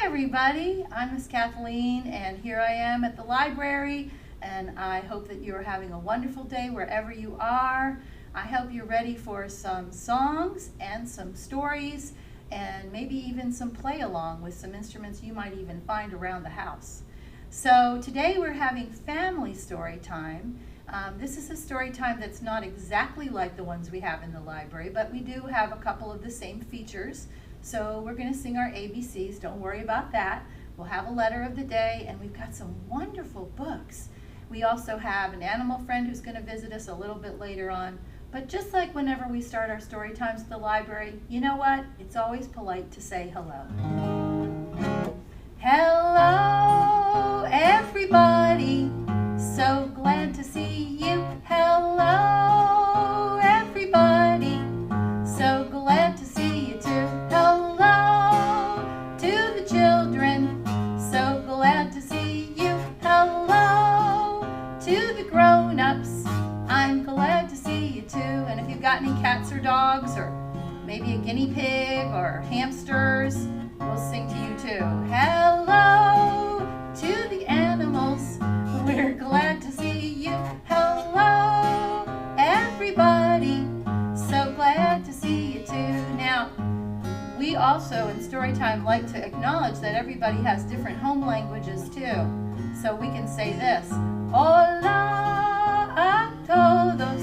Hi everybody, I'm Miss Kathleen and here I am at the library and I hope that you're having a wonderful day wherever you are. I hope you're ready for some songs and some stories and maybe even some play along with some instruments you might even find around the house. So today we're having family story time. This is a story time that's not exactly like the ones we have in the library, but we do have a couple of the same features. So we're going to sing our ABCs, don't worry about that. We'll have a letter of the day and we've got some wonderful books. We also have an animal friend who's going to visit us a little bit later on. But just like whenever we start our story times at the library, you know what? It's always polite to say hello. Hello, everybody. So glad to see you. Hello, everybody. So glad to see you too. Hello to the children. So glad to see you. Hello to the grown-ups. I'm glad to see you too. And if you've got any cats or dogs or maybe a guinea pig or hamsters, we'll sing to you too. Hello to the animals. We're glad to see you. Hello, everybody. So glad to see you too. Now, we also in Storytime like to acknowledge that everybody has different home languages too. So we can say this. Hola a todos.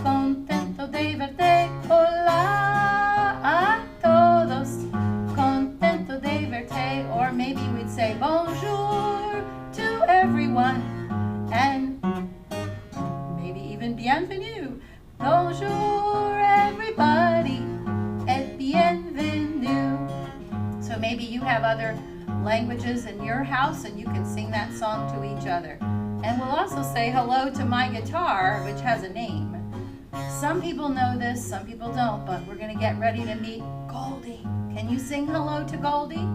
Contento de verte. Hola a todos. Contento de verte. Or maybe we'd say bonjour to everyone. And maybe even bienvenue. Bonjour everybody et bienvenue. So maybe you have other languages in your house and you can sing that song to each other. And we'll also say hello to my guitar, which has a name. Some people know this, some people don't, but we're going to get ready to meet Goldie. Can you sing hello to Goldie?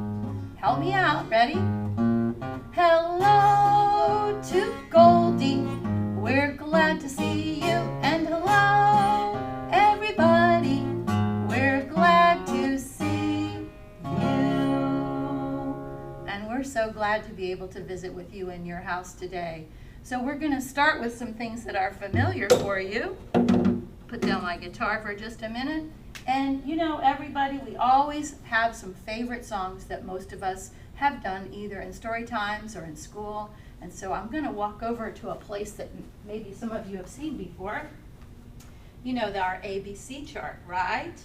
Help me out. Ready? Hello to Goldie. We're glad to see you. And hello, everybody. We're glad to see you. And we're so glad to be able to visit with you in your house today. So we're going to start with some things that are familiar for you. Put down my guitar for just a minute. And you know, everybody, we always have some favorite songs that most of us have done either in story times or in school. And so I'm going to walk over to a place that maybe some of you have seen before. You know, our ABC chart, right?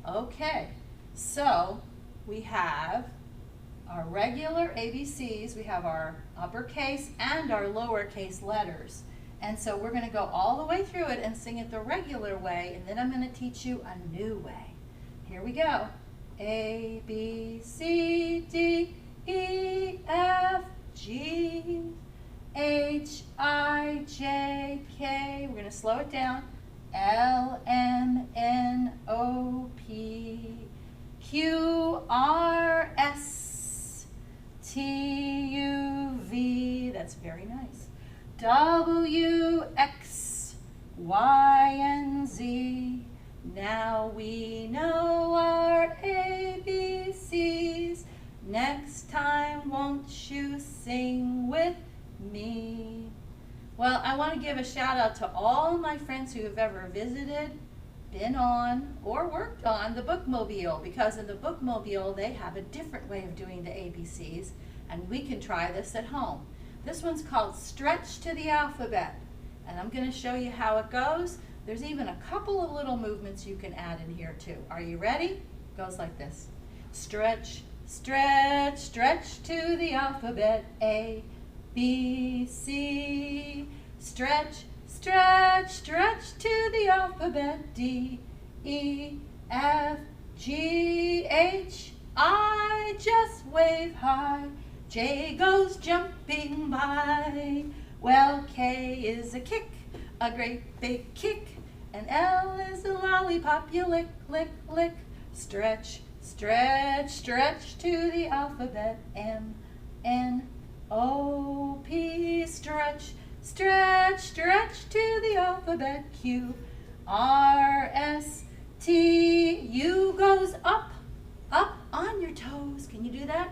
Okay, so we have our regular ABCs. We have our uppercase and our lowercase letters. And so we're going to go all the way through it and sing it the regular way, and then I'm going to teach you a new way. Here we go. A, B, C, D, E, F, G, H, I, J, K. We're going to slow it down. L, M, N, O, P, Q, R, S, T, U, V. That's very nice. W, X, Y, and Z. Now we know our ABCs. Next time, won't you sing with me? Well, I want to give a shout out to all my friends who have ever visited, been on, or worked on the Bookmobile, because in the Bookmobile they have a different way of doing the ABCs, and we can try this at home. This one's called Stretch to the Alphabet, and I'm going to show you how it goes. There's even a couple of little movements you can add in here too. Are you ready? It goes like this. Stretch, stretch, stretch to the alphabet. A, B, C. Stretch, stretch, stretch to the alphabet. D, E, F, G, H, I. Just wave high. J goes jumping by. Well, K is a kick, a great big kick. And L is a lollipop you lick, lick, lick. Stretch, stretch, stretch to the alphabet. M, N, O, P. Stretch, stretch, stretch to the alphabet. Q, R, S, T. U goes up, up on your toes. Can you do that?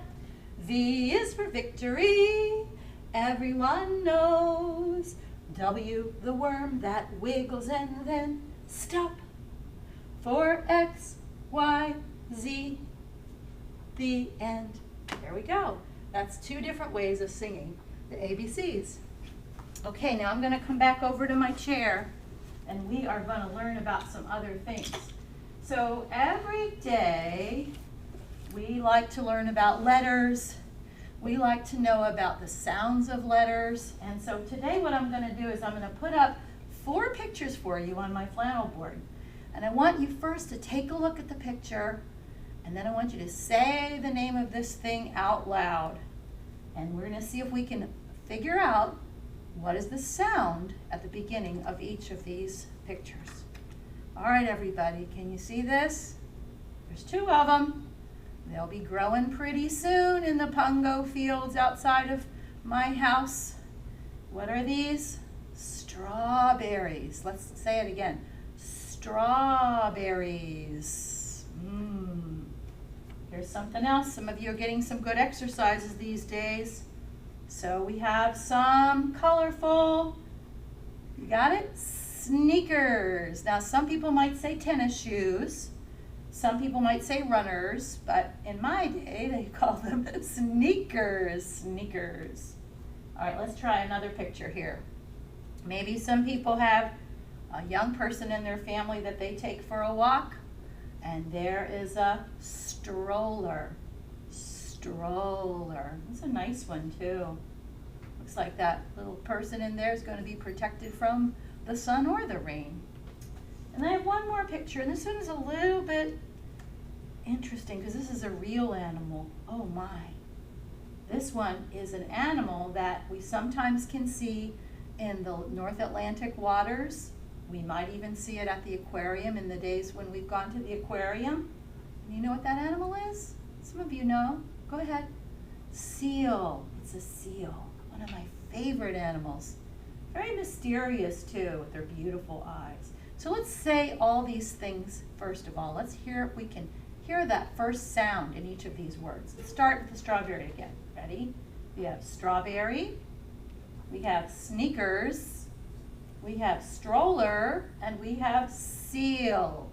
V is for victory, everyone knows. W, the worm that wiggles and then stop. For X, Y, Z, the end. There we go. That's 2 different ways of singing the ABCs. Okay, now I'm going to come back over to my chair and we are going to learn about some other things. So every day we like to learn about letters. We like to know about the sounds of letters. And so today what I'm going to do is I'm going to put up 4 pictures for you on my flannel board. And I want you first to take a look at the picture, and then I want you to say the name of this thing out loud. And we're going to see if we can figure out what is the sound at the beginning of each of these pictures. All right, everybody, can you see this? There's 2 of them. They'll be growing pretty soon in the pungo fields outside of my house. What are these? Strawberries. Let's say it again. Strawberries. Here's something else. Some of you are getting some good exercises these days. So we have some colorful, you got it? Sneakers. Now some people might say tennis shoes. Some people might say runners, but in my day they call them sneakers. Sneakers. All right, let's try another picture here. Maybe some people have a young person in their family that they take for a walk, and there is a stroller. Stroller. That's a nice one too. Looks like that little person in there is going to be protected from the sun or the rain. And I have one more picture, and this one is a little bit interesting because this is a real animal. Oh my. This one is an animal that we sometimes can see in the North Atlantic waters. We might even see it at the aquarium in the days when we've gone to the aquarium. And you know what that animal is? Some of you know. Go ahead. Seal. It's a seal. One of my favorite animals. Very mysterious too with their beautiful eyes. So let's say all these things first of all. Let's hear if we can hear that first sound in each of these words. Let's start with the strawberry again. Ready? We have strawberry. We have sneakers. We have stroller, and we have seal.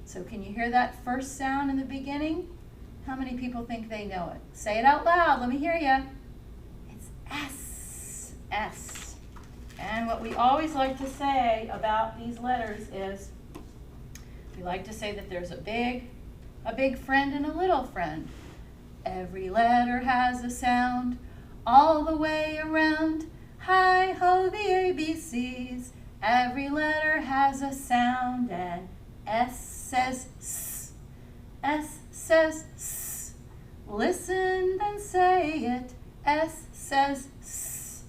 So can you hear that first sound in the beginning? How many people think they know it? Say it out loud. Let me hear you. It's S. S. And what we always like to say about these letters is we like to say that there's a big friend and a little friend. Every letter has a sound all the way around. Hi-ho, the ABCs. Every letter has a sound, and S says S. S says S. Listen, then say it. S says S.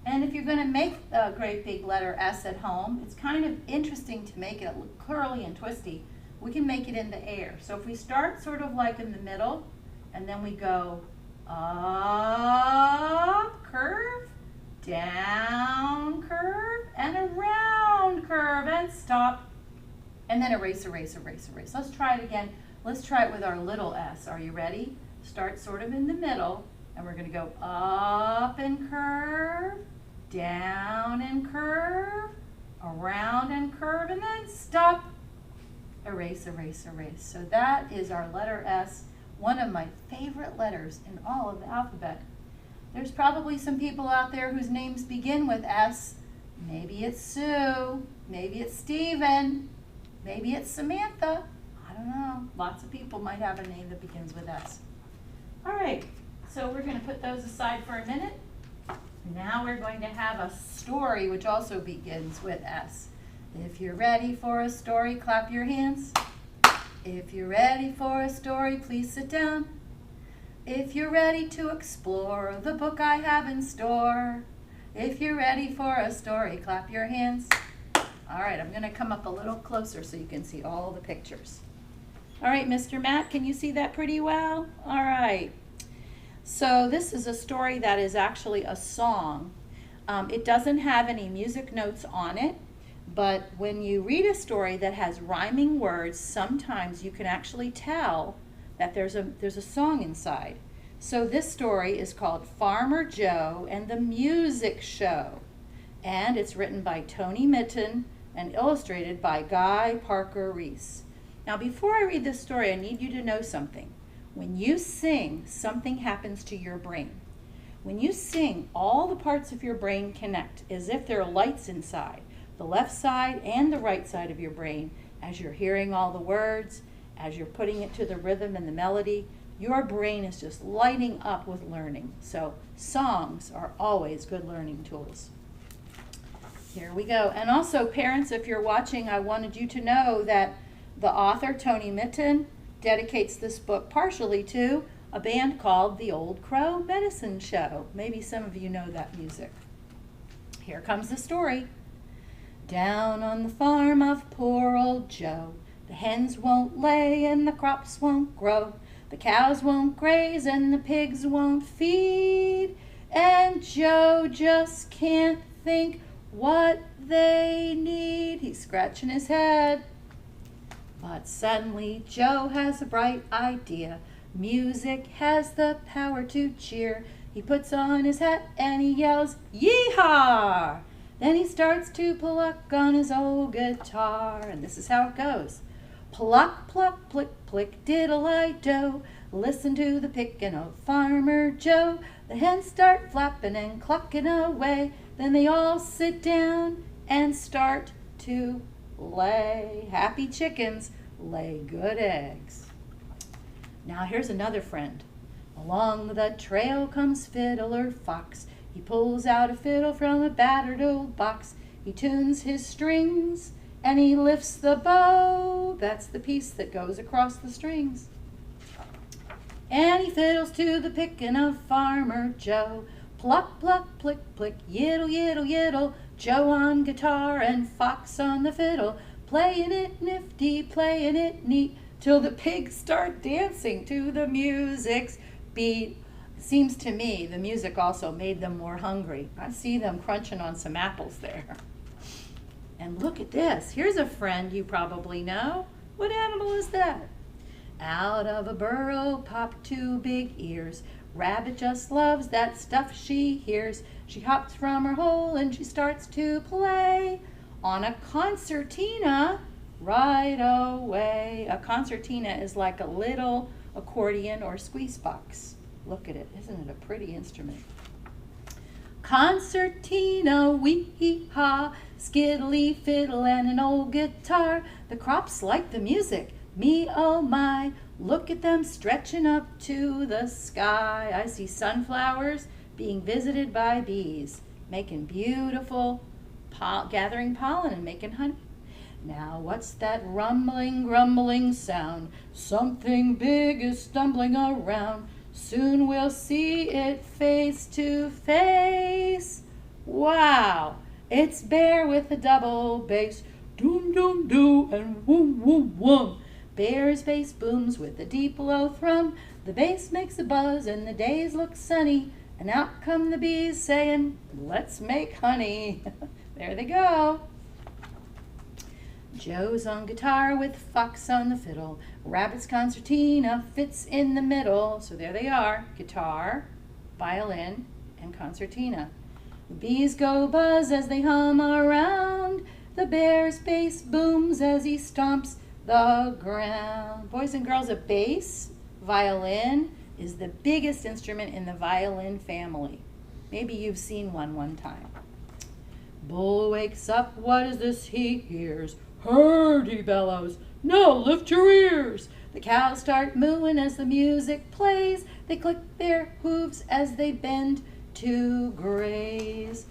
And if you're going to make a great big letter S at home, it's kind of interesting to make it look curly and twisty. We can make it in the air. So if we start sort of like in the middle, and then we go up, curve, down, curve, and around, curve, and stop. And then erase, erase, erase, erase. Let's try it again. Let's try it with our little s. Are you ready? Start sort of in the middle, and we're going to go up and curve, down and curve, around and curve, and then stop. Erase, erase, erase. So that is our letter S, one of my favorite letters in all of the alphabet. There's probably some people out there whose names begin with S. Maybe it's Sue, maybe it's Stephen, maybe it's Samantha. I don't know. Lots of people might have a name that begins with S. All right, so we're going to put those aside for a minute. Now we're going to have a story which also begins with S. If you're ready for a story, clap your hands. If you're ready for a story, please sit down. If you're ready to explore the book I have in store. If you're ready for a story, clap your hands. All right, I'm going to come up a little closer so you can see all the pictures. All right, Mr. Matt, can you see that pretty well? All right. So this is a story that is actually a song. It doesn't have any music notes on it, but when you read a story that has rhyming words, sometimes you can actually tell that there's a song inside. So this story is called Farmer Joe and the Music Show, and it's written by Tony Mitten and illustrated by Guy Parker Reese. Now before I read this story, I need you to know something. When you sing, something happens to your brain. When you sing, all the parts of your brain connect as if there are lights inside, the left side and the right side of your brain. As you're hearing all the words, as you're putting it to the rhythm and the melody, your brain is just lighting up with learning. So songs are always good learning tools. Here we go. And also, parents, if you're watching, I wanted you to know that the author, Tony Mitten, dedicates this book partially to a band called the Old Crow Medicine Show. Maybe some of you know that music. Here comes the story. Down on the farm of poor old Joe, the hens won't lay and the crops won't grow. The cows won't graze and the pigs won't feed. And Joe just can't think what they need. He's scratching his head. But suddenly Joe has a bright idea. Music has the power to cheer. He puts on his hat and he yells, "Yee-haw!" Then he starts to pluck on his old guitar. And this is how it goes. Pluck, pluck, plick, plick, diddle-I-do. Listen to the pickin' of Farmer Joe. The hens start flapping and clucking away. Then they all sit down and start to lay. Happy chickens lay good eggs. Now here's another friend. Along the trail comes Fiddler Fox. He pulls out a fiddle from a battered old box. He tunes his strings and he lifts the bow. That's the piece that goes across the strings. And he fiddles to the pickin' of Farmer Joe. Pluck, pluck, plick, plick, yiddle, yiddle, yiddle. Joe on guitar and Fox on the fiddle. Playing it nifty, playing it neat, till the pigs start dancing to the music's beat. Seems to me the music also made them more hungry. I see them crunching on some apples there. And look at this. Here's a friend you probably know. What animal is that? Out of a burrow popped two big ears. Rabbit just loves that stuff she hears. She hops from her hole and she starts to play on a concertina right away. A concertina is like a little accordion or squeeze box. Look at it. Isn't it a pretty instrument? Concertina, wee-haw, skiddly fiddle and an old guitar. The crops like the music. Me, oh my, look at them stretching up to the sky. I see sunflowers being visited by bees, making beautiful, gathering pollen and making honey. Now what's that rumbling, grumbling sound? Something big is stumbling around. Soon we'll see it face to face. Wow, it's Bear with a double bass. Doom, doom, doo, and woom, woom, woom. Bear's bass booms with a deep low thrum. The bass makes a buzz and the days look sunny. And out come the bees saying, "Let's make honey." There they go. Joe's on guitar with Fox on the fiddle. Rabbit's concertina fits in the middle. So there they are, guitar, violin, and concertina. The bees go buzz as they hum around. The bear's bass booms as he stomps the ground. Boys and girls, a bass violin is the biggest instrument in the violin family. Maybe you've seen one time. Bull wakes up, what is this he hears? Herd, he bellows, now lift your ears. The cows start mooing as the music plays. They click their hooves as they bend to graze.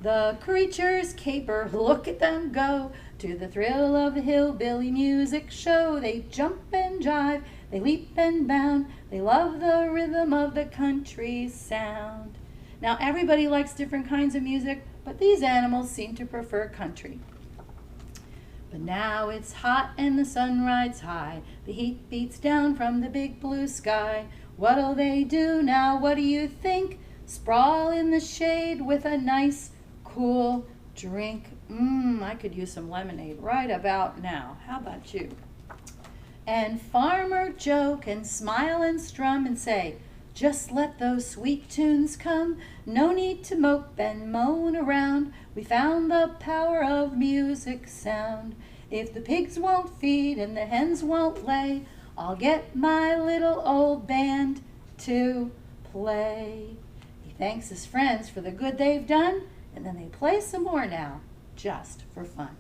The creatures caper, look at them go, to the thrill of the hillbilly music show. They jump and jive, they leap and bound, they love the rhythm of the country sound. Now everybody likes different kinds of music, but these animals seem to prefer country. But now it's hot and the sun rides high, the heat beats down from the big blue sky. What'll they do now, what do you think? Sprawl in the shade with a nice cool drink. I could use some lemonade right about now. How about you? And Farmer Joe can smile and strum and say, Just let those sweet tunes come, no need to mope and moan around. We found the power of music's sound. If the pigs won't feed and the hens won't lay, I'll get my little old band to play. He thanks his friends for the good they've done, and then they play some more now, just for fun.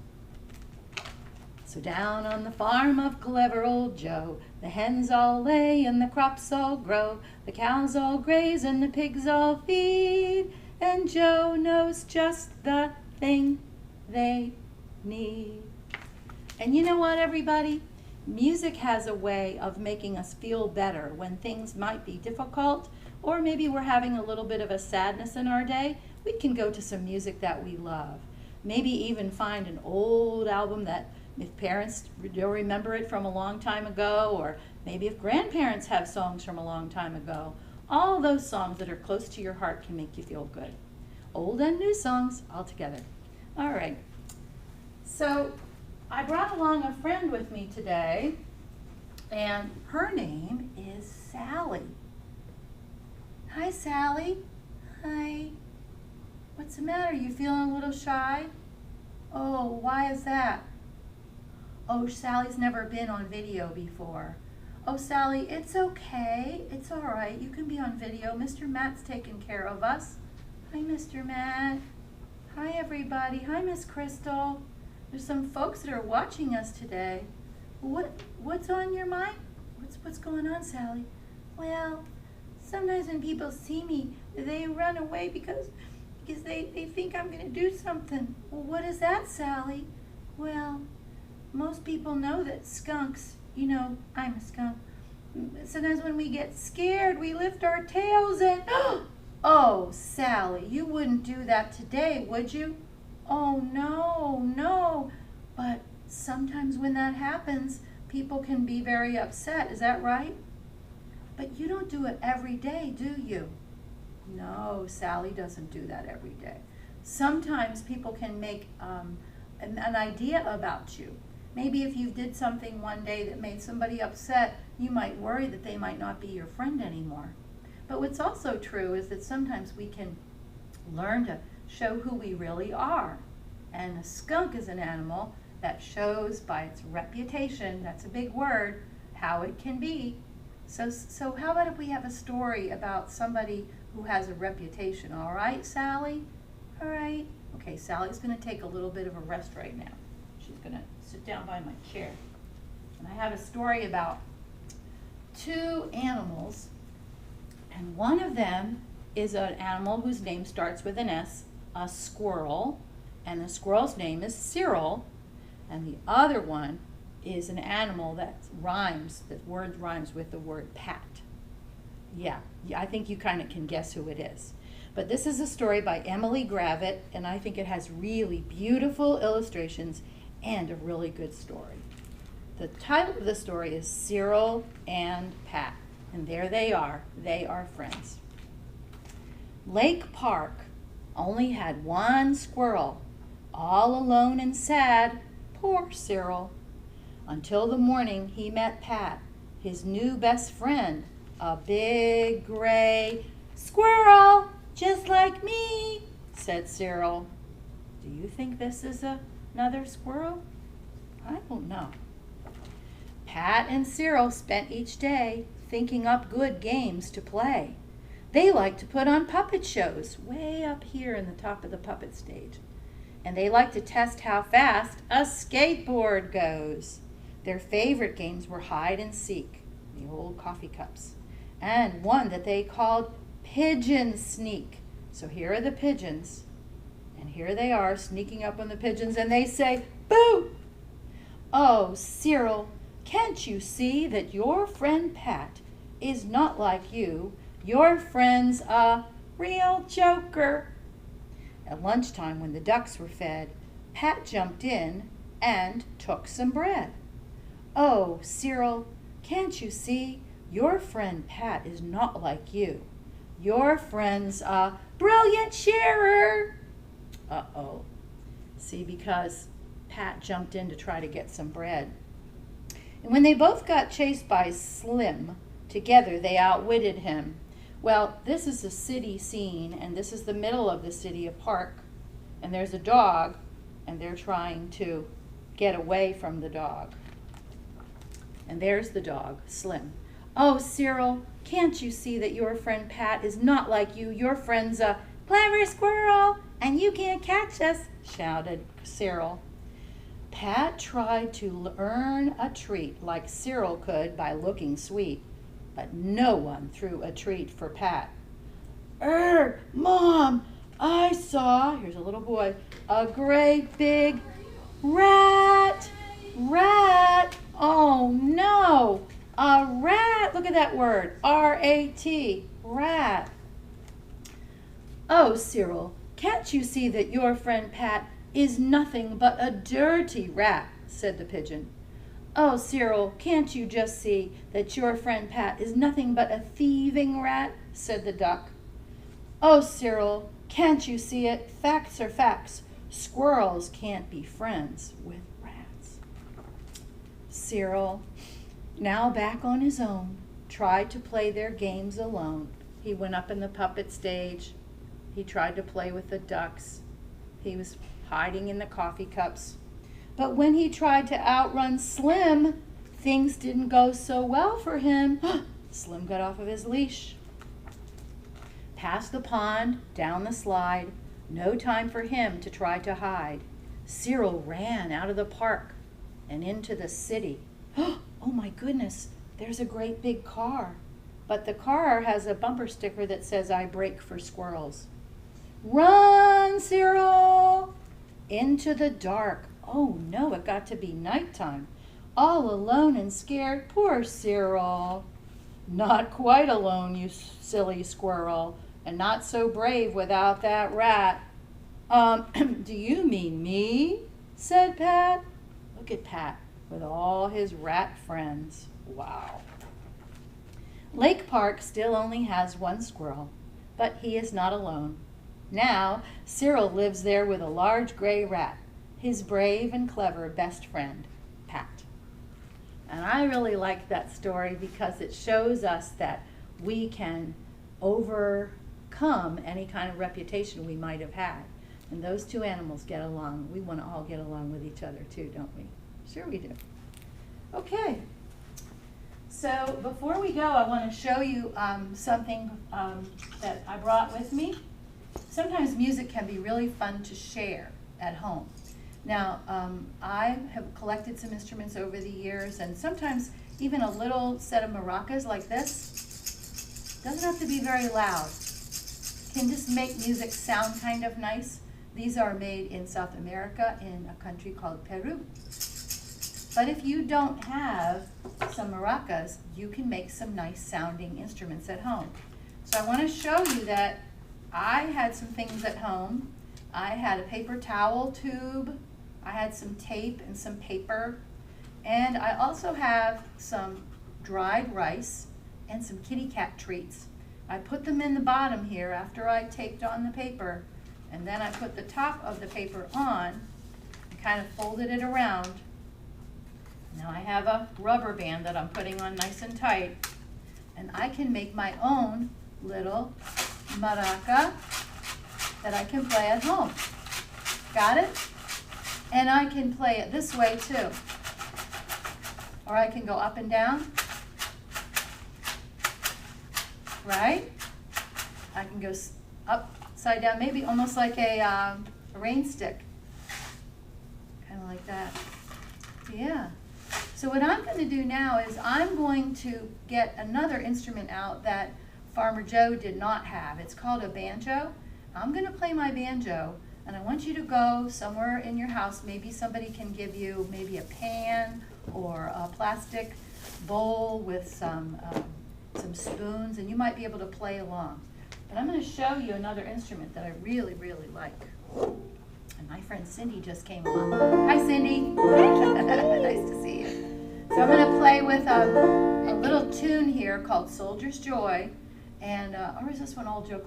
So down on the farm of clever old Joe, the hens all lay and the crops all grow, the cows all graze and the pigs all feed, and Joe knows just the thing they need. And you know what, everybody? Music has a way of making us feel better when things might be difficult, or maybe we're having a little bit of a sadness in our day. We can go to some music that we love. Maybe even find an old album that, if parents don't remember it from a long time ago, or maybe if grandparents have songs from a long time ago, all those songs that are close to your heart can make you feel good. Old and new songs all together. All right. So I brought along a friend with me today, and her name is Sally. Hi, Sally. Hi. What's the matter? You feeling a little shy? Oh, why is that? Oh, Sally's never been on video before. Oh, Sally, it's okay. It's all right. You can be on video. Mr. Matt's taking care of us. Hi, Mr. Matt. Hi, everybody. Hi, Miss Crystal. There's some folks that are watching us today. What's on your mind? What's going on, Sally? Well, sometimes when people see me, they run away because they think I'm going to do something. Well, what is that, Sally? Well, most people know that skunks, you know, I'm a skunk. Sometimes when we get scared, we lift our tails and, oh, Sally, you wouldn't do that today, would you? Oh, no. But sometimes when that happens, people can be very upset. Is that right? But you don't do it every day, do you? No, Sally doesn't do that every day. Sometimes people can make an idea about you. Maybe if you did something one day that made somebody upset, you might worry that they might not be your friend anymore. But what's also true is that sometimes we can learn to show who we really are. And a skunk is an animal that shows by its reputation, that's a big word, how it can be. So how about if we have a story about somebody who has a reputation, all right, Sally? All right. Okay, Sally's going to take a little bit of a rest right now. She's going to sit down by my chair. And I have a story about two animals, and one of them is an animal whose name starts with an S, a squirrel, and the squirrel's name is Cyril, and the other one is an animal that rhymes with the word Pat. Yeah, I think you kind of can guess who it is. But this is a story by Emily Gravett, and I think it has really beautiful illustrations and a really good story. The title of the story is Cyril and Pat, and there they are friends. Lake Park only had one squirrel, all alone and sad, poor Cyril, until the morning he met Pat, his new best friend, a big gray squirrel, just like me, said Cyril. Do you think this is another squirrel? I don't know. Pat and Cyril spent each day thinking up good games to play. They liked to put on puppet shows way up here in the top of the puppet stage. And they liked to test how fast a skateboard goes. Their favorite games were hide and seek, the old coffee cups, and one that they called pigeon sneak. So here are the pigeons, and here they are sneaking up on the pigeons, and they say, boo! Oh, Cyril, can't you see that your friend Pat is not like you? Your friend's a real joker. At lunchtime, when the ducks were fed, Pat jumped in and took some bread. Oh, Cyril, can't you see? Your friend Pat is not like you. Your friend's a brilliant sharer. Uh-oh. See, because Pat jumped in to try to get some bread. And when they both got chased by Slim, together they outwitted him. Well, this is a city scene, and this is the middle of the city, a park, and there's a dog, and they're trying to get away from the dog. And there's the dog, Slim. "Oh, Cyril, can't you see that your friend Pat is not like you? Your friend's a clever squirrel, and you can't catch us," shouted Cyril. Pat tried to earn a treat like Cyril could by looking sweet, but no one threw a treat for Pat. Mom, I saw," here's a little boy, "a great big rat. Rat. Oh no, a rat. Look at that word, R-A-T, rat." "Oh, Cyril, can't you see that your friend Pat is nothing but a dirty rat?" said the pigeon. "Oh, Cyril, can't you just see that your friend Pat is nothing but a thieving rat?" said the duck. "Oh, Cyril, can't you see it? Facts are facts. Squirrels can't be friends with rats." Cyril, now back on his own, tried to play their games alone. He went up in the puppet stage. He tried to play with the ducks. He was hiding in the coffee cups. But when he tried to outrun Slim, things didn't go so well for him. Slim got off of his leash. Past the pond, down the slide, no time for him to try to hide. Cyril ran out of the park and into the city. Oh my goodness, there's a great big car. But the car has a bumper sticker that says, "I brake for squirrels." "Run, Cyril!" Into the dark. Oh no, it got to be nighttime. All alone and scared, poor Cyril. "Not quite alone, you silly squirrel, and not so brave without that rat." Do you mean me?" said Pat. Look at Pat with all his rat friends. Wow. Lake Park still only has one squirrel, but he is not alone. Now, Cyril lives there with a large gray rat, his brave and clever best friend, Pat. And I really like that story because it shows us that we can overcome any kind of reputation we might have had. And those two animals get along. We want to all get along with each other too, don't we? Sure we do. Okay. So before we go, I want to show you something that I brought with me. Sometimes music can be really fun to share at home. Now, I have collected some instruments over the years, and sometimes even a little set of maracas like this doesn't have to be very loud. Can just make music sound kind of nice. These are made in South America in a country called Peru. But if you don't have some maracas, you can make some nice sounding instruments at home. So I want to show you that I had some things at home. I had a paper towel tube, I had some tape and some paper, and I also have some dried rice and some kitty cat treats. I put them in the bottom here after I taped on the paper, and then I put the top of the paper on and kind of folded it around. Now I have a rubber band that I'm putting on nice and tight, and I can make my own little maraca that I can play at home. Got it? And I can play it this way too. Or I can go up and down. Right? I can go upside down, maybe almost like a rain stick. Kind of like that. Yeah. So what I'm going to do now is I'm going to get another instrument out that Farmer Joe did not have. It's called a banjo. I'm going to play my banjo, and I want you to go somewhere in your house. Maybe somebody can give you maybe a pan or a plastic bowl with some spoons, and you might be able to play along. But I'm going to show you another instrument that I really, really like. And my friend Cindy just came along. Hi, Cindy. Nice to see you. So I'm going to play with a little tune here called Soldier's Joy. And, or is this one Old Joe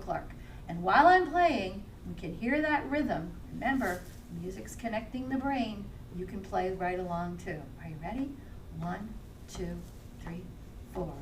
Clark? And while I'm playing, you can hear that rhythm. Remember, music's connecting the brain. You can play right along too. Are you ready? 1, 2, 3, 4.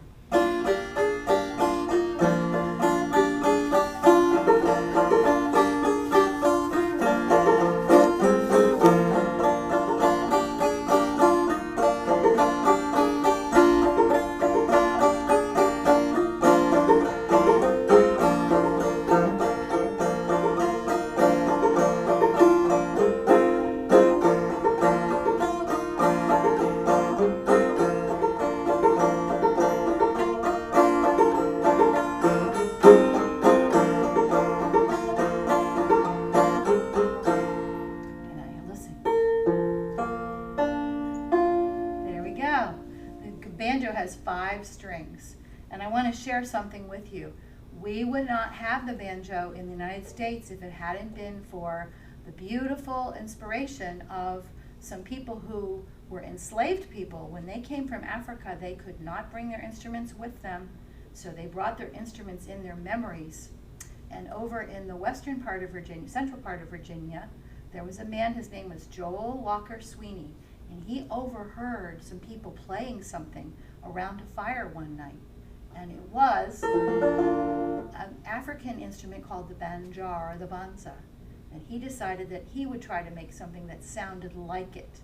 banjo has 5 strings. And I want to share something with you. We would not have the banjo in the United States if it hadn't been for the beautiful inspiration of some people who were enslaved people. When they came from Africa, they could not bring their instruments with them, so they brought their instruments in their memories. And over in the western part of Virginia, central part of Virginia, there was a man, his name was Joel Walker Sweeney, and he overheard some people playing something around a fire one night. And it was an African instrument called the banjar or the banza. And he decided that he would try to make something that sounded like it.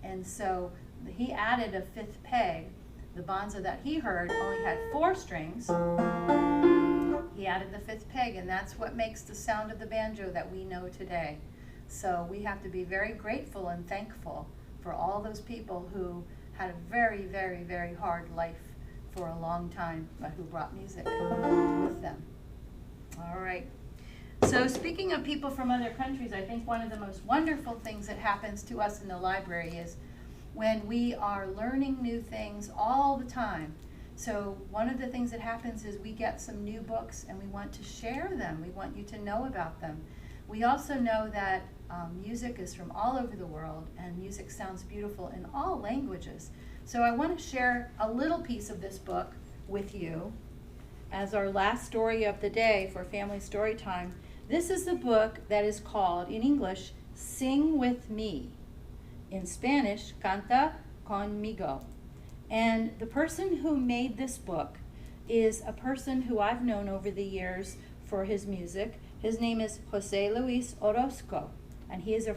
And so he added a 5th peg. The banza that he heard only had 4 strings. He added the 5th peg, and that's what makes the sound of the banjo that we know today. So we have to be very grateful and thankful for all those people who had a very, very, very hard life for a long time, but who brought music with them. All right. So speaking of people from other countries, I think one of the most wonderful things that happens to us in the library is when we are learning new things all the time. So one of the things that happens is we get some new books and we want to share them. We want you to know about them. We also know that music is from all over the world, and music sounds beautiful in all languages. So I want to share a little piece of this book with you as our last story of the day for Family Storytime. This is a book that is called, in English, Sing With Me. In Spanish, Canta Conmigo. And the person who made this book is a person who I've known over the years for his music. His name is Jose Luis Orozco, and he is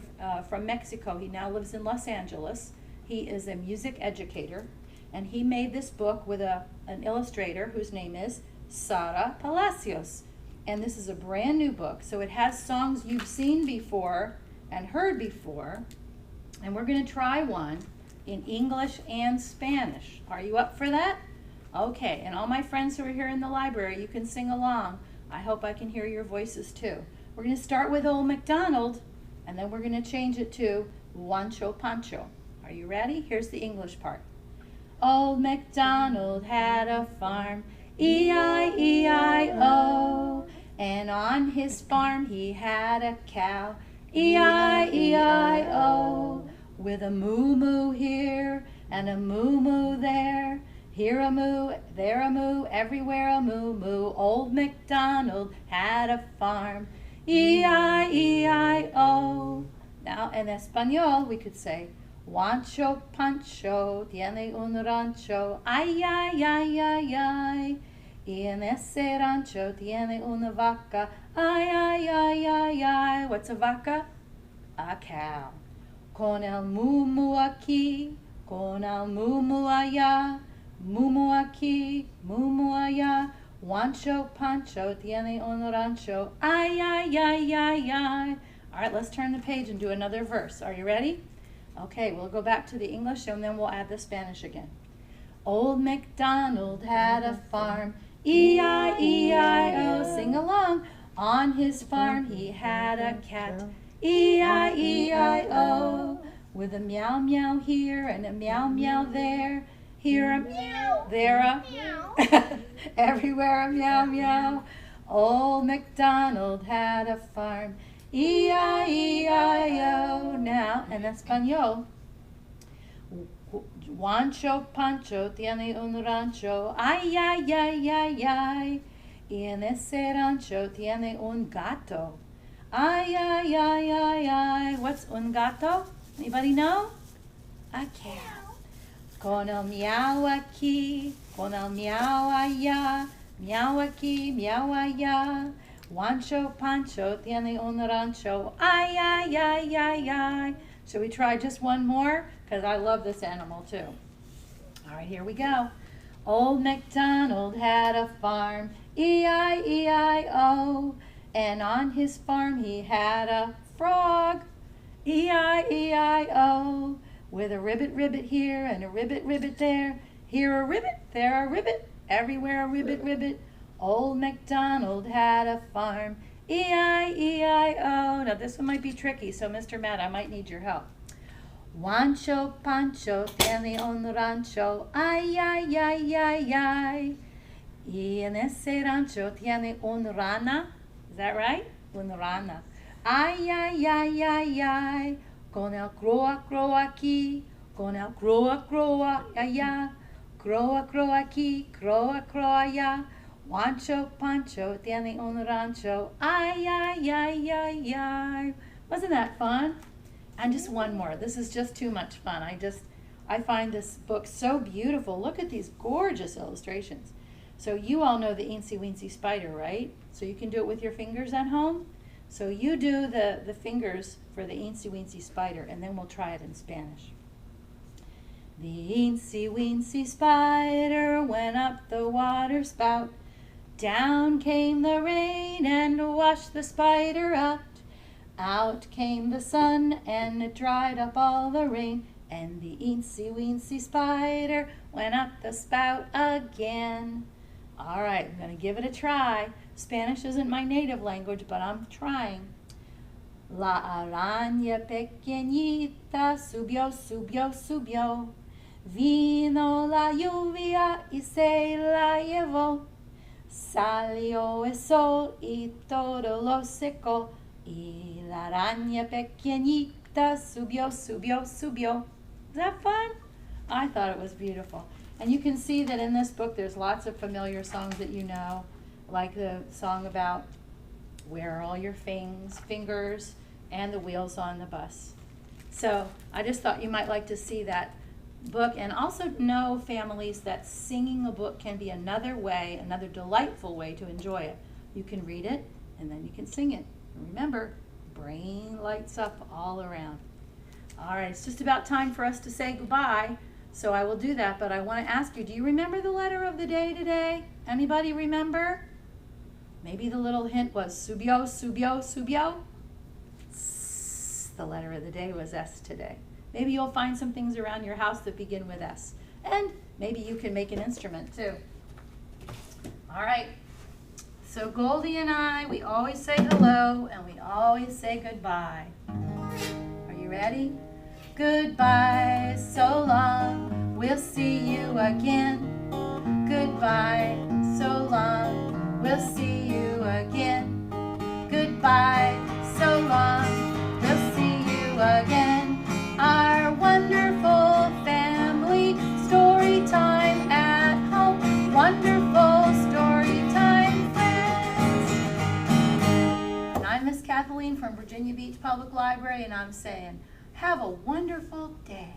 from Mexico. He now lives in Los Angeles. He is a music educator, and he made this book with an illustrator whose name is Sara Palacios. And this is a brand new book, so it has songs you've seen before and heard before, and we're going to try one in English and Spanish. Are you up for that? Okay, and all my friends who are here in the library, you can sing along. I hope I can hear your voices too. We're going to start with Old MacDonald, and then we're going to change it to Wancho Pancho. Are you ready? Here's the English part. Old MacDonald had a farm, E-I-E-I-O, and on his farm he had a cow, E-I-E-I-O, with a moo-moo here and a moo-moo there. Here a moo, there a moo, everywhere a moo-moo. Old MacDonald had a farm, E-I-E-I-O. Now in Espanol we could say, Wancho Pancho tiene un rancho, ay, ay, ay, ay, ay. Y en ese rancho tiene una vaca, ay, ay, ay, ay, ay. What's a vaca? A cow. Con el mumu aquí, con el mumu allá, mumu aquí, mumu allá. Wancho Pancho tiene un rancho, ay, ay, ay, ay, ay. All right, let's turn the page and do another verse. Are you ready? Okay, we'll go back to the English and then we'll add the Spanish again. Old MacDonald had a farm, E-I-E-I-O. Sing along. On his farm he had a cat, E-I-E-I-O. With a meow meow here and a meow meow there. Here a meow, there a meow. Everywhere a meow meow. Old MacDonald had a farm, E-I-E-I-O. Now, en español. Wancho Pancho tiene un rancho, ay, ay, ay, ay, ay. Y en ese rancho tiene un gato, ay, ay, ay, ay, ay. What's un gato? Anybody know? A cow. Con el miau aquí, con el miau allá, miau aquí, miau allá. Wancho Pancho tiene un rancho, ay, ay, ay, ay, ay. Should we try just one more? Because I love this animal too. All right, here we go. Old MacDonald had a farm, E-I-E-I-O. And on his farm he had a frog, E-I-E-I-O. With a ribbit ribbit here and a ribbit ribbit there. Here a ribbit, there a ribbit, everywhere a ribbit ribbit. Old MacDonald had a farm, E-I-E-I-O. Now this one might be tricky, so Mr. Matt, I might need your help. Juancho Pancho tiene un rancho, ay, ay, ay, ay, ay. Y en ese rancho tiene un rana. Is that right? Un rana. Ay, ay, ay, ay, ay. Con el croa, croa aquí. Con el croa, croa allá. Croa, croa aquí. Croa, croa allá. Juancho Pancho tiene un rancho. Ay, ay, ay, ay, ay. Wasn't that fun? And just one more. This is just too much fun. I find this book so beautiful. Look at these gorgeous illustrations. So you all know the Eensy Weensy Spider, right? So you can do it with your fingers at home. So you do the fingers for the Eensy Weensy Spider, and then we'll try it in Spanish. The Eensy Weensy Spider went up the water spout. Down came the rain and washed the spider out. Out came the sun and it dried up all the rain. And the Eensy Weensy Spider went up the spout again. All right, I'm going to give it a try. Spanish isn't my native language, but I'm trying. La araña pequeñita subió, subió, subió. Vino la lluvia y se la llevó. Salió el sol y todo lo secó. Y la araña pequeñita subió, subió, subió. Is that fun? I thought it was beautiful. And you can see that in this book there's lots of familiar songs that you know, like the song about where are all your fingers and the wheels on the bus. So I just thought you might like to see that book, and also know, families, that singing a book can be another way, another delightful way to enjoy it. You can read it and then you can sing it. And remember, brain lights up all around. All right, it's just about time for us to say goodbye. So I will do that, but I want to ask you, do you remember the letter of the day today? Anybody remember? Maybe the little hint was subió, subió, subió. The letter of the day was S today. Maybe you'll find some things around your house that begin with S. And maybe you can make an instrument too. All right. So Goldie and I, we always say hello and we always say goodbye. Are you ready? Goodbye, so long, we'll see you again. Goodbye, so long, we'll see you again. Goodbye, so long, we'll see you again. Our wonderful family story time at home. Wonderful story time friends. And I'm Miss Kathleen from Virginia Beach Public Library, and I'm saying, have a wonderful day.